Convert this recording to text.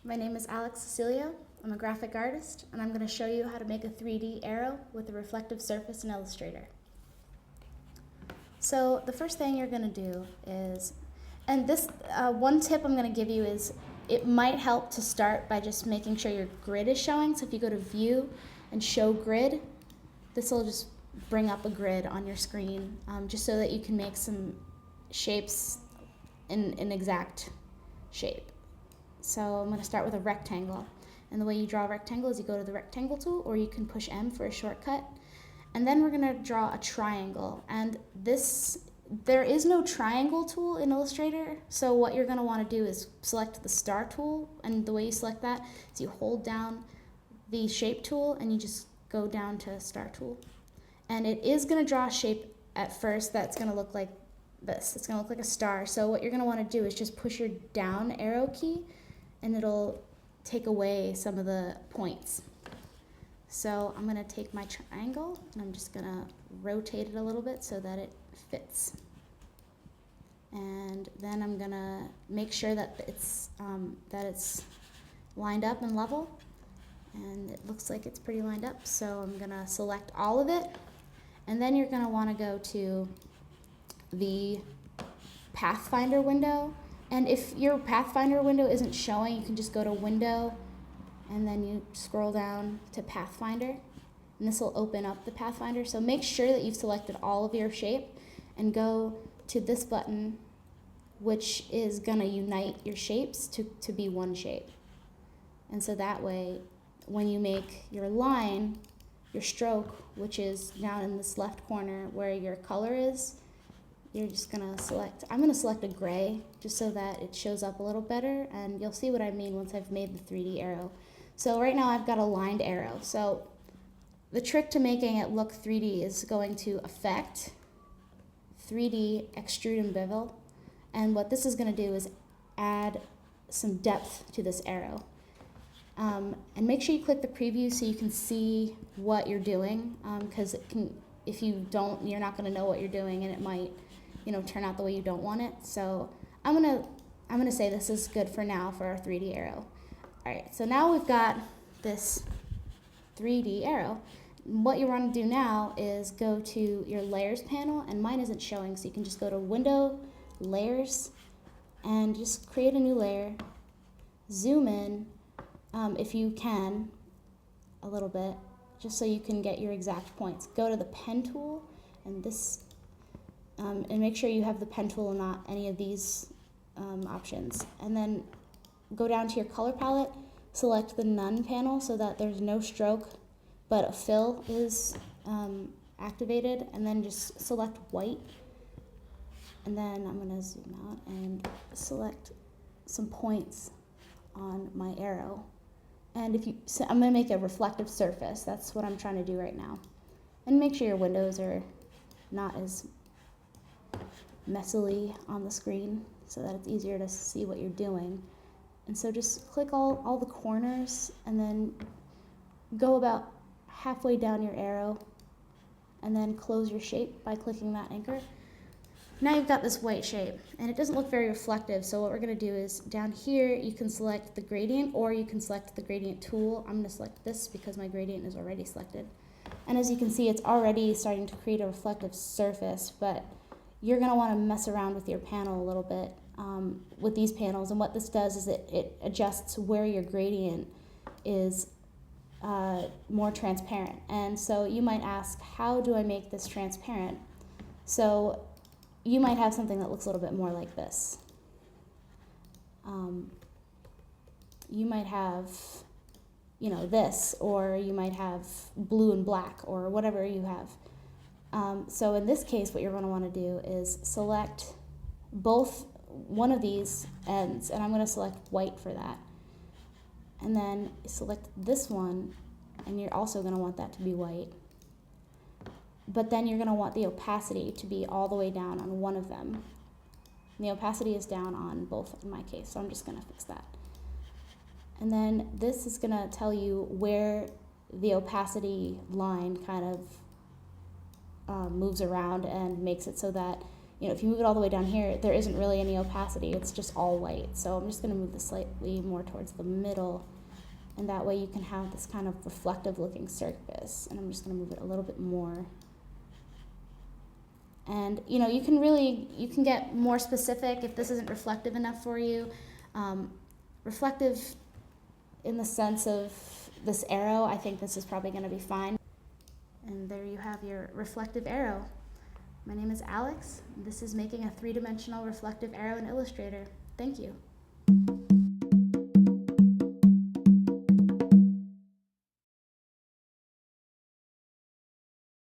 My name is Cecilio. I'm a graphic artist, and I'm going to show you how to make a 3D arrow with a reflective surface in Illustrator. So the first thing you're going to do is, and this one tip I'm going to give you is, it might help to start by just making sure your grid is showing. So if you go to View and Show Grid, this will just bring up a grid on your screen, just so that you can make some shapes in an exact shape. So I'm going to start with a rectangle. And the way you draw a rectangle is you go to the rectangle tool, or you can push M for a shortcut. And then we're going to draw a triangle. And there is no triangle tool in Illustrator. So what you're going to want to do is select the star tool. And the way you select that is you hold down the shape tool and you just go down to star tool. And it is going to draw a shape at first that's going to look like this. It's going to look like a star. So what you're going to want to do is just push your down arrow key, and it'll take away some of the points. So I'm going to take my triangle and I'm just going to rotate it a little bit so that it fits. And then I'm going to make sure that it's lined up and level. And it looks like it's pretty lined up, so I'm going to select all of it. And then you're going to want to go to the Pathfinder window. And if your Pathfinder window isn't showing, you can just go to Window, and then you scroll down to Pathfinder, and this will open up the Pathfinder. So make sure that you've selected all of your shape, and go to this button, which is going to unite your shapes to be one shape. And so that way, when you make your line, your stroke, which is down in this left corner where your color is, you're just going to select, I'm going to select a gray just so that it shows up a little better, and you'll see what I mean once I've made the 3D arrow. So right now I've got a lined arrow. So the trick to making it look 3D is going to Effect, 3D, Extrude and Bevel, and what this is going to do is add some depth to this arrow. And make sure you click the preview so you can see what you're doing, because if you don't, you're not going to know what you're doing, and it might turn out the way you don't want it. So I'm gonna say this is good for now for our 3D arrow. All right, so now we've got this 3D arrow. What you want to do now is go to your layers panel, and mine isn't showing, so you can just go to Window, Layers, and just create a new layer. Zoom in, if you can, a little bit, just so you can get your exact points. Go to the pen tool, and this, and make sure you have the pen tool and not any of these options. And then go down to your color palette, select the None panel so that there's no stroke, but a fill is activated, and then just select white. And then I'm going to zoom out and select some points on my arrow. And I'm going to make a reflective surface. That's what I'm trying to do right now. And make sure your windows are not as messily on the screen so that it's easier to see what you're doing. And so just click all the corners, and then go about halfway down your arrow, and then close your shape by clicking that anchor. Now you've got this white shape, and it doesn't look very reflective, so what we're going to do is down here you can select the gradient, or you can select the gradient tool. I'm going to select this because my gradient is already selected. And as you can see, it's already starting to create a reflective surface, but you're going to want to mess around with your panel a little bit with these panels. And what this does is it adjusts where your gradient is more transparent. And so you might ask, how do I make this transparent? So you might have something that looks a little bit more like this. You might have, this, or you might have blue and black, or whatever you have. So in this case, what you're going to want to do is select one of these ends, and I'm going to select white for that. And then select this one, and you're also going to want that to be white. But then you're going to want the opacity to be all the way down on one of them. And the opacity is down on both in my case, so I'm just going to fix that. And then this is going to tell you where the opacity line kind of moves around and makes it so that if you move it all the way down here, there isn't really any opacity. It's just all white. So I'm just going to move this slightly more towards the middle, and that way you can have this kind of reflective looking surface. And I'm just going to move it a little bit more. And you can get more specific if this isn't reflective enough for you. Reflective in the sense of this arrow, I think this is probably going to be fine. And there you have your reflective arrow. My name is Alex. This is making a 3-dimensional reflective arrow in Illustrator. Thank you.